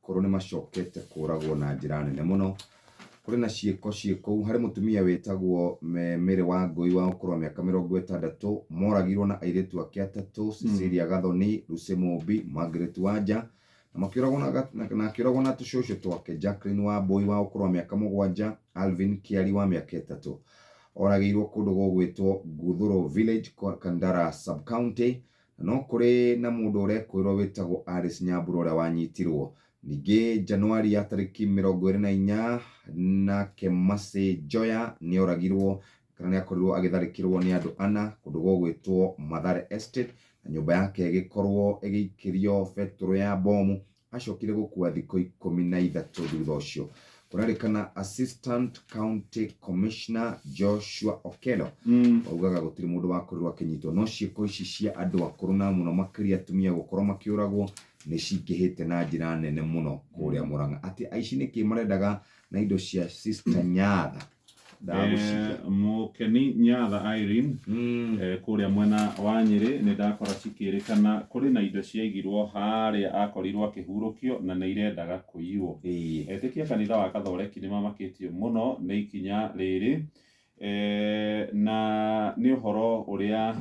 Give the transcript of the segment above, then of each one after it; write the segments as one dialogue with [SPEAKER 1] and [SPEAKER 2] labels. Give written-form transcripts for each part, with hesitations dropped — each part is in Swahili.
[SPEAKER 1] akũrũ nĩ macokete kũragwo na njĩra nene mũno. Kũrĩ na ciĩko harĩ mũtumia wĩtagwo Mary Wangui wa ũkũrũ wa mĩaka 60 moragirwo na airĩtu ake atatũ, Cecilia Gathoni, Lucy Mumbi, Margaret Wanja, na akĩũragwo na tũcũcũ twake Jacqueline Wambui wa ũkũrũ wa mĩaka 7, Alvin Kiari wa mĩaka 3. Oragĩirwo kũndũ gũgwĩtwo Guthuro Village, Kandara Sub-County. No kũrĩ na mũndũ ũrekũĩrwo wĩtagwo Alice Nyambura ũrĩa wanyitirwo. Ningĩ Januari ya tarĩki 24 nake Mercy Joya nĩoragirwo kana nĩakorirwo agĩtharĩkĩrwo nĩ andũ ana kũndũ gũgwĩtwo Mathare Estate, na nyũmba yake ĩgĩkorwo ĩgĩikĩrio betũrũ ya bomu. Acokire gũkua thikũ 13 thutha ũcio. Kũrerĩkana Assistant County Commissioner Joshua Okello augaga gũtirĩ mũndũ wakorirwo akĩnyitwo, no ciĩko ici cia andũ akũrũ na mũno makĩria atumia gũkorwo makĩũragwo nĩ cingĩhĩte na njĩra nene mũno kũrĩa Mũrang'a. Atĩ aici nĩkĩ marendaga na indo cia Sister Nyatha?
[SPEAKER 2] Mũkeni Nyatha Irene kũrĩa mwena wa Nyĩrĩ nĩ ndakora cikĩrĩkana kũrĩ na indo ciaigirwo harĩa akorirwo akĩhurũkio na nĩ irendaga kũiywo. Etĩkia kanitha wa Gathoreki nĩ mamakĩtio mũno nĩ ikinya rĩrĩ, na nĩ ũhoro ũrĩa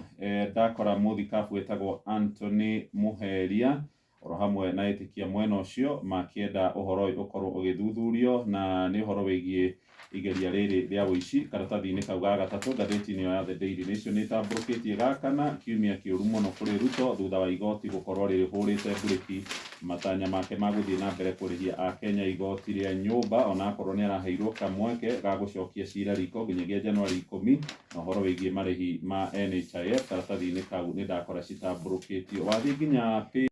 [SPEAKER 2] ndakora mũthikabu wĩtagwo Anthony Muheria oro hamwe na etĩkia mwena ũcio makĩenda ũhoro ũyũ ũkorwo ũgĩthuthurio, na nĩ ũhoro wĩgiĩ igeria rĩrĩ rĩa ũici karatathi-inĩ kau ga gatatũ ngathĩti-inĩ ya The Daily Nation nĩ tambũrũkĩtie gakana kiumia kĩũru mũno kũrĩ Ruto thutha wa igoti gũkorwo rĩhũrĩte mburĩki matanya make ma gũthiĩ na mbere kũrĩhia Akenya igoti rĩa nyũmba, onakorwo nĩ araheirwo kamweke ga gũcokia cira riko nginyagia Januari 10, na ũhoro wĩgiĩ marĩhi ma NHIF karatathi-inĩ kau nĩ ndakora citambũrũkĩtio. Wathiĩ nginya